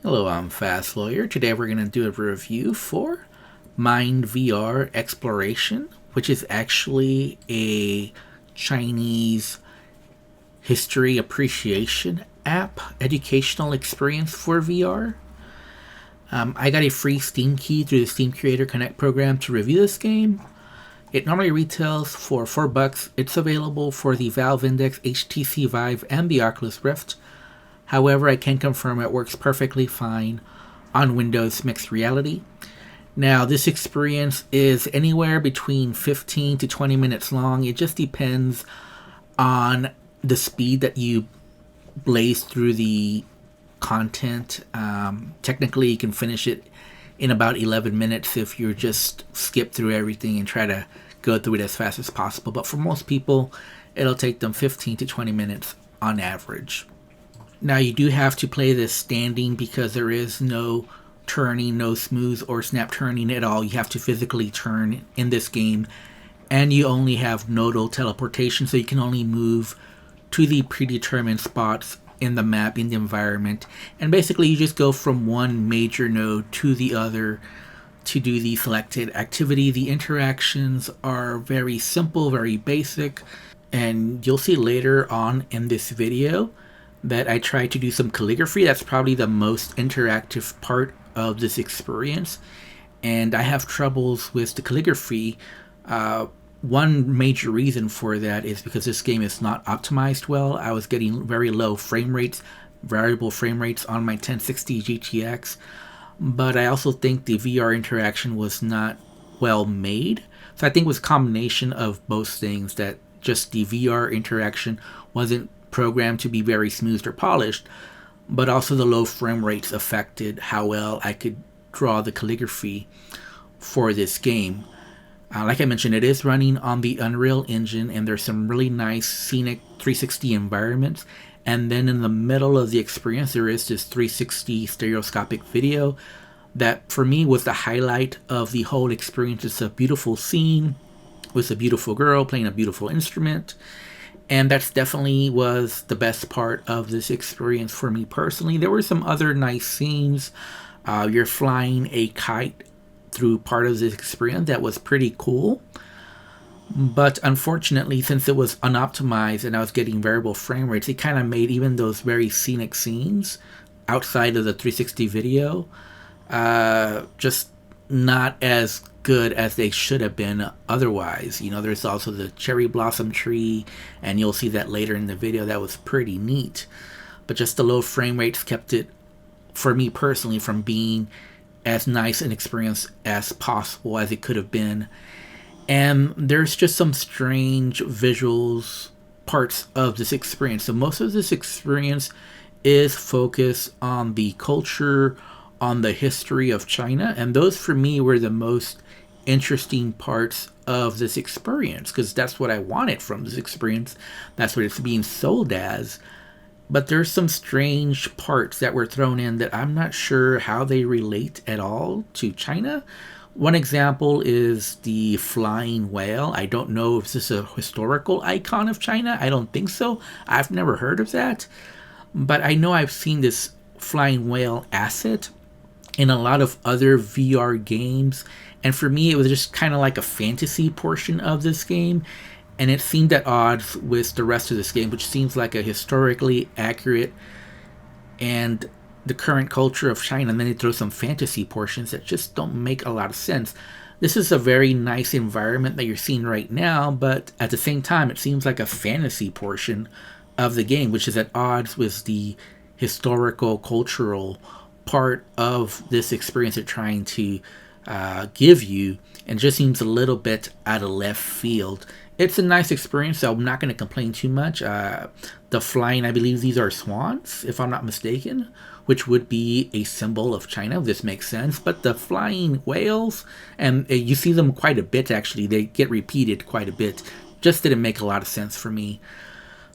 Hello, I'm Fast Lawyer. Today we're going to do a review for Mind VR Exploration, which is actually a Chinese history appreciation app, educational experience for VR. I got a free Steam key through the Steam Creator Connect program to review this game. It normally retails for $4. It's available for the Valve Index, HTC Vive, and the Oculus Rift. However, I can confirm it works perfectly fine on Windows Mixed Reality. Now, this experience is anywhere between 15 to 20 minutes long. It just depends on the speed that you blaze through the content. Technically, you can finish it in about 11 minutes if you just skip through everything and try to go through it as fast as possible. But for most people, it'll take them 15 to 20 minutes on average. Now, you do have to play this standing because there is no turning, no smooth or snap turning at all. You have to physically turn in this game, and you only have nodal teleportation, so you can only move to the predetermined spots in the map, in the environment, and basically you just go from one major node to the other to do the selected activity. The interactions are very simple, very basic, and you'll see later on in this video that I try to do some calligraphy. That's probably the most interactive part of this experience, and I have troubles with the calligraphy. One major reason for that is because this game is not optimized well. I was getting very low frame rates, variable frame rates on my 1060 GTX, but I also think the VR interaction was not well made. So I think it was a combination of both things, that just the VR interaction wasn't programmed to be very smooth or polished, but also the low frame rates affected how well I could draw the calligraphy for this game. Like I mentioned, it is running on the Unreal Engine, and there's some really nice scenic 360 environments. And then in the middle of the experience, there is this 360 stereoscopic video that, for me, was the highlight of the whole experience. It's a beautiful scene with a beautiful girl playing a beautiful instrument. And that's definitely was the best part of this experience for me personally. There were some other nice scenes. You're flying a kite through part of this experience that was pretty cool. But unfortunately, since it was unoptimized and I was getting variable frame rates, it kind of made even those very scenic scenes outside of the 360 video just not as good as they should have been otherwise. You know, there's also the cherry blossom tree, and you'll see that later in the video. That was pretty neat. But just the low frame rates kept it, for me personally, from being as nice an experience as possible as it could have been. And there's just some strange visuals parts of this experience. So most of this experience is focused on the culture, on the history of China, and those for me were the most interesting parts of this experience, because that's what I wanted from this experience. That's what it's being sold as. But there's some strange parts that were thrown in that I'm not sure how they relate at all to China. One example is the flying whale. I don't know if this is a historical icon of China. I don't think so. I've never heard of that. But I know I've seen this flying whale asset in a lot of other VR games, and for me it was just kind of like a fantasy portion of this game, and it seemed at odds with the rest of this game, which seems like a historically accurate and the current culture of China, and then they throw some fantasy portions that just don't make a lot of sense. This is a very nice environment that you're seeing right now, but at the same time it seems like a fantasy portion of the game, which is at odds with the historical cultural part of this experience they're trying to give you, and just seems a little bit out of left field. It's a nice experience, so I'm not going to complain too much. The flying, I believe these are swans, if I'm not mistaken, which would be a symbol of China. This makes sense. But the flying whales, and you see them quite a bit actually, they get repeated quite a bit, just didn't make a lot of sense for me.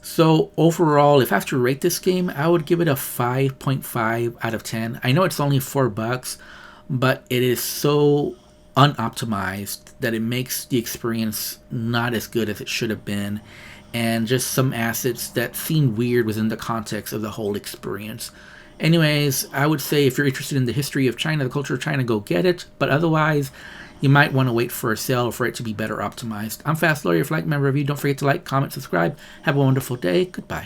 So overall, if I have to rate this game, I would give it a 5.5 out of 10. I know it's only $4, but it is so unoptimized that it makes the experience not as good as it should have been, and just some assets that seem weird within the context of the whole experience. Anyways, I would say if you're interested in the history of China, the culture of China, go get it. But otherwise, you might want to wait for a sale or for it to be better optimized. I'm Fast Lawyer. If you like my review, don't forget to like, comment, subscribe. Have a wonderful day. Goodbye.